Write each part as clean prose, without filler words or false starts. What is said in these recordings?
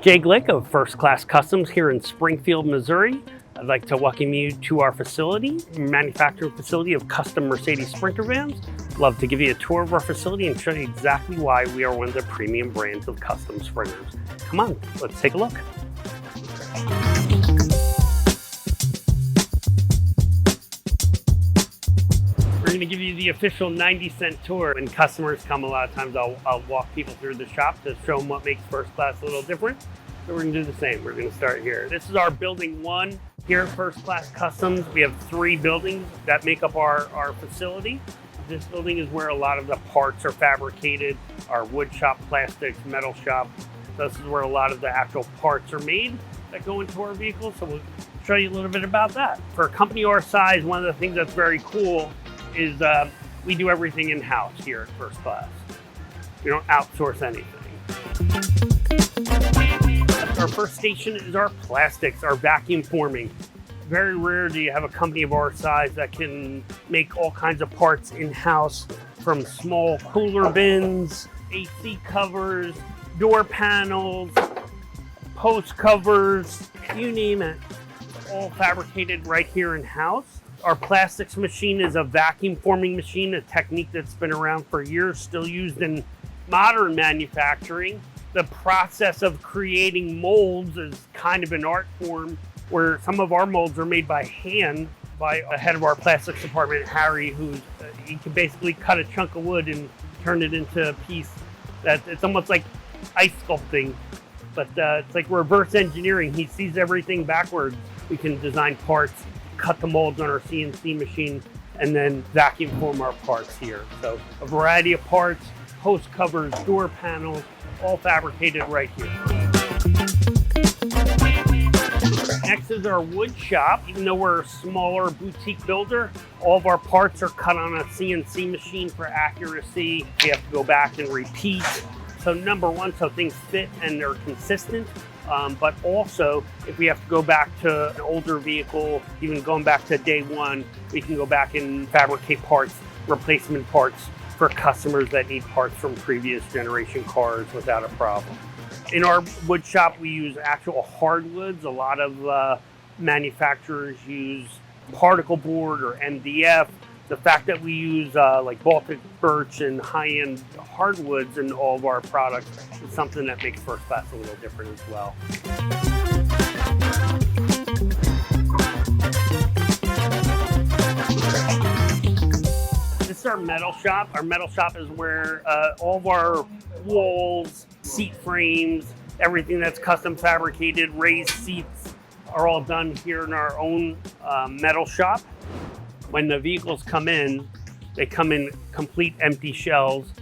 Jay Glick of First Class Customs here in Springfield, Missouri. I'd like to welcome you to our facility, manufacturing facility of custom Mercedes Sprinter vans. Love to give you a tour of our facility and show you exactly why we are one of the premium brands of custom sprinters. Come on, let's take a look. We're going to give you the official 90-cent tour. When customers come, a lot of times I'll walk people through the shop to show them what makes First Class a little different. So we're going to do the same. We're going to start here. This is our building 1 here at First Class Customs. We have 3 buildings that make up our facility. This building is where a lot of the parts are fabricated, our wood shop, plastics, metal shop. This is where a lot of the actual parts are made that go into our vehicles. So we'll show you a little bit about that. For a company our size, one of the things that's very cool is we do everything in-house here at First Class. We don't outsource anything. Our first station is our plastics, our vacuum forming. Very rare do you have a company of our size that can make all kinds of parts in-house, from small cooler bins, AC covers, door panels, post covers, you name it, all fabricated right here in-house. Our plastics machine is a vacuum forming machine, a technique that's been around for years, still used in modern manufacturing. The process of creating molds is kind of an art form, where some of our molds are made by hand by a head of our plastics department, Harry, he can basically cut a chunk of wood and turn it into a piece that it's almost like ice sculpting, but it's like reverse engineering. He sees everything backwards. We can design parts, cut the molds on our CNC machine, and then vacuum form our parts here. So a variety of parts, post covers, door panels, all fabricated right here. Next is our wood shop. Even though we're a smaller boutique builder, all of our parts are cut on a CNC machine for accuracy. We have to go back and repeat. So number one, so things fit and they're consistent. But also, if we have to go back to an older vehicle, even going back to day 1, we can go back and fabricate parts, replacement parts for customers that need parts from previous generation cars without a problem. In our wood shop, we use actual hardwoods. A lot of manufacturers use particle board or MDF. The fact that we use like Baltic birch and high-end hardwoods in all of our products is something that makes First Class a little different as well. This is our metal shop. Our metal shop is where all of our walls, seat frames, everything that's custom fabricated, raised seats are all done here in our own metal shop. When the vehicles come in, they come in complete empty shells.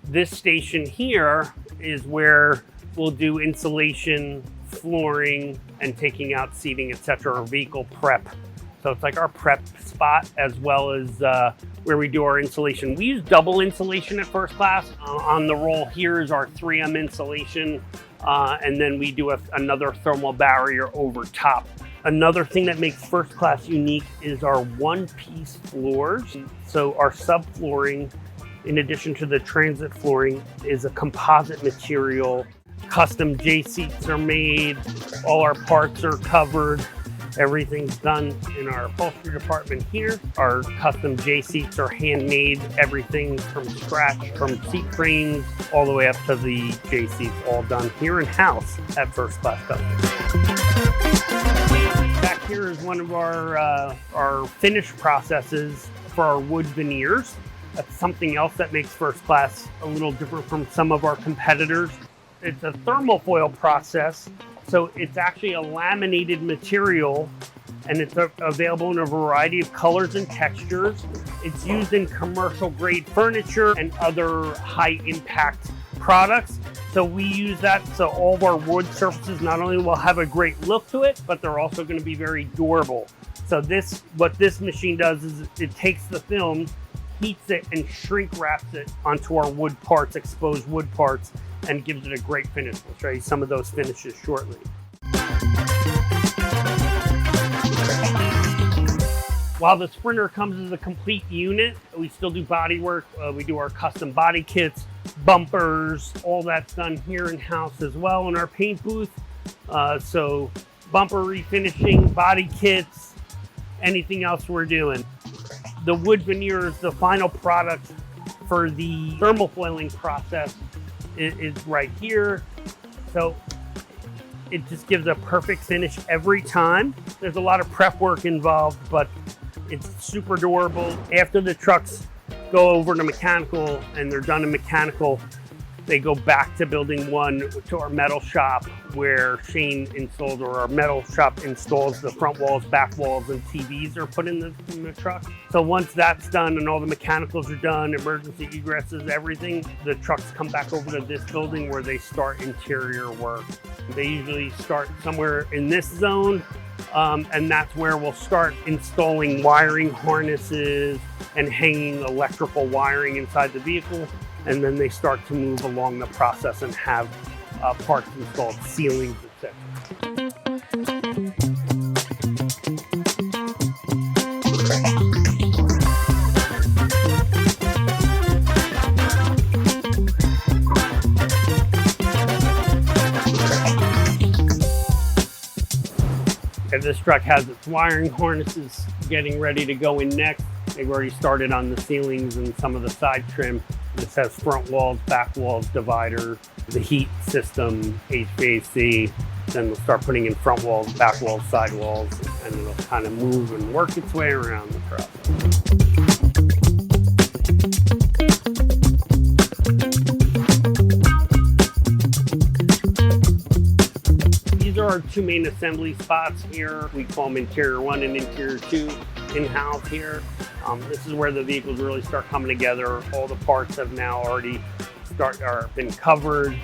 This station here is where we'll do insulation, flooring, and taking out seating, etc., or vehicle prep. So it's like our prep spot, as well as where we do our insulation. We use double insulation at First Class. On the roll here is our 3M insulation, and then we do another thermal barrier over top. Another thing that makes First Class unique is our one-piece floors. So our subflooring, in addition to the transit flooring, is a composite material. Custom J seats are made, all our parts are covered. Everything's done in our upholstery department here. Our custom J seats are handmade, everything from scratch, from seat frames all the way up to the J seats, all done here in-house at First Class Customs. Back here is one of our finish processes for our wood veneers. That's something else that makes First Class a little different from some of our competitors. It's a thermofoil process. So it's actually a laminated material, and it's available in a variety of colors and textures. It's used in commercial grade furniture and other high impact products. So we use that so all of our wood surfaces not only will have a great look to it, but they're also going to be very durable. So what this machine does is it takes the film, heats it, and shrink wraps it onto our wood parts, exposed wood parts, and gives it a great finish. We'll show you some of those finishes shortly. While the Sprinter comes as a complete unit, we still do body work. We do our custom body kits, bumpers, all that's done here in-house as well in our paint booth. So bumper refinishing, body kits, anything else we're doing. The wood veneer is the final product for the thermal foiling process. Is right here. So it just gives a perfect finish every time. There's a lot of prep work involved, but it's super durable. After the trucks go over to mechanical and they're done in mechanical, they go back to building one to our metal shop where Shane installs, or our metal shop installs the front walls, back walls, and TVs are put in the truck. So once that's done and all the mechanicals are done, emergency egresses, everything, the trucks come back over to this building where they start interior work. They usually start somewhere in this zone, and that's where we'll start installing wiring harnesses and hanging electrical wiring inside the vehicle. And then they start to move along the process and have parts installed, ceilings, etc. And this truck has its wiring harnesses getting ready to go in next. They've already started on the ceilings and some of the side trim. This has front walls, back walls, divider, the heat system, HVAC. Then we'll start putting in front walls, back walls, side walls, and it'll kind of move and work its way around the process. These are our two main assembly spots here. We call them Interior 1 and Interior 2 in-house here. This is where the vehicles really start coming together. All the parts have now already been covered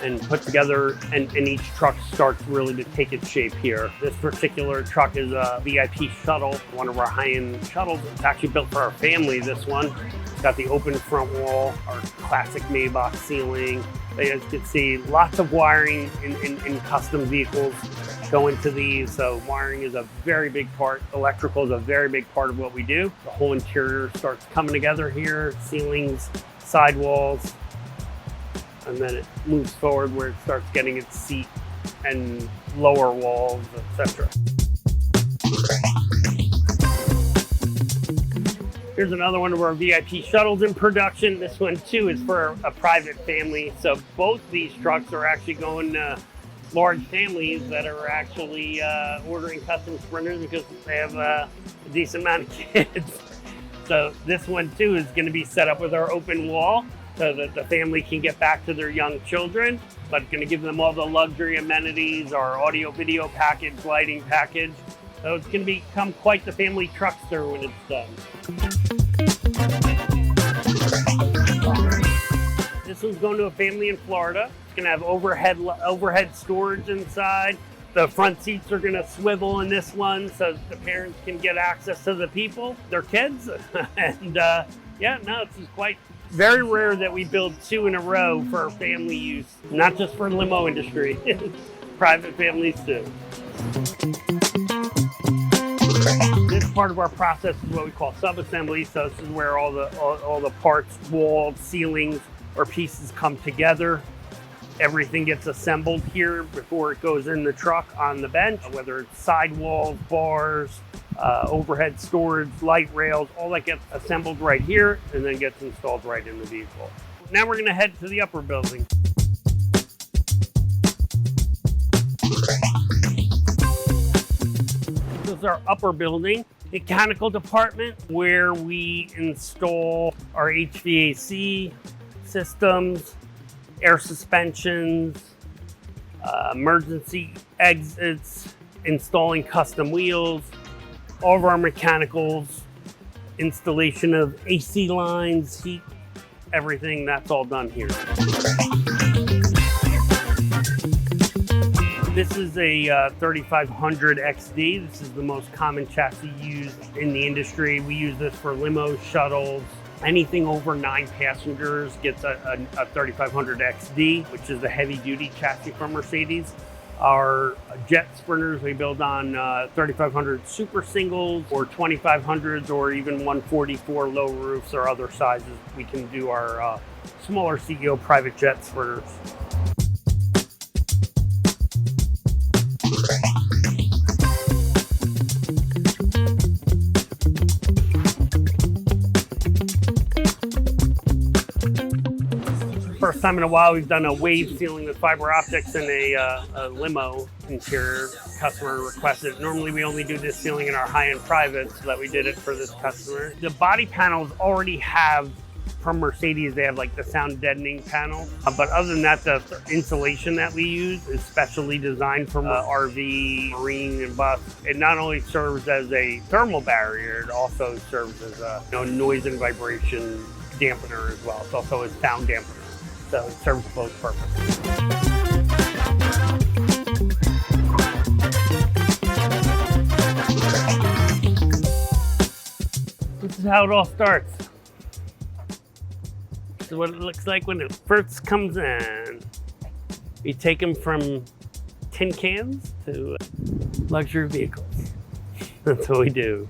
and put together, and each truck starts really to take its shape here. This particular truck is a VIP shuttle, one of our high-end shuttles. It's actually built for our family, this one. It's got the open front wall, our classic Maybach ceiling. As you can see, lots of wiring in custom vehicles go into these. So wiring is a very big part. Electrical is a very big part of what we do. The whole interior starts coming together here, ceilings, sidewalls, and then it moves forward where it starts getting its seat and lower walls, etc. Here's another one of our VIP shuttles in production. This one too is for a private family. So both these trucks are actually going to large families that are actually ordering custom sprinters because they have a decent amount of kids. So this one too is going to be set up with our open wall so that the family can get back to their young children, but going to give them all the luxury amenities, our audio video package, lighting package. So it's going to become quite the family truckster when it's done. This one's going to a family in Florida. It's going to have overhead storage inside. The front seats are going to swivel in this one so the parents can get access to the people, their kids. And it's quite very rare that we build two in a row for family use, not just for limo industry, private families too. This part of our process is what we call sub-assembly. So this is where all the parts, walls, ceilings, or pieces come together. Everything gets assembled here before it goes in the truck on the bench, whether it's sidewalls, bars, overhead storage, light rails, all that gets assembled right here and then gets installed right in the vehicle. Now we're going to head to the upper building. This is our upper building, mechanical department, where we install our HVAC systems, air suspensions, emergency exits, installing custom wheels, all of our mechanicals, installation of AC lines, heat, everything, that's all done here. This is a 3500 XD. This is the most common chassis used in the industry. We use this for limos, shuttles. Anything over 9 passengers gets a 3500 XD, which is the heavy-duty chassis from Mercedes. Our jet sprinters we build on 3500 super singles or 2500s or even 144 low roofs or other sizes. We can do our smaller CEO private jet sprinters. first time in a while we've done a wave ceiling with fiber optics and a limo interior. Customer requested. Normally we only do this ceiling in our high-end privates, so that we did it for this customer. The body panels already have, from Mercedes, they have like the sound deadening panel. But other than that, the insulation that we use is specially designed for RV, marine, and bus. It not only serves as a thermal barrier, it also serves as a noise and vibration dampener as well. It's also a sound dampener, so it serves both purposes. This is how it all starts. This is what it looks like when it first comes in. We take them from tin cans to luxury vehicles. That's what we do.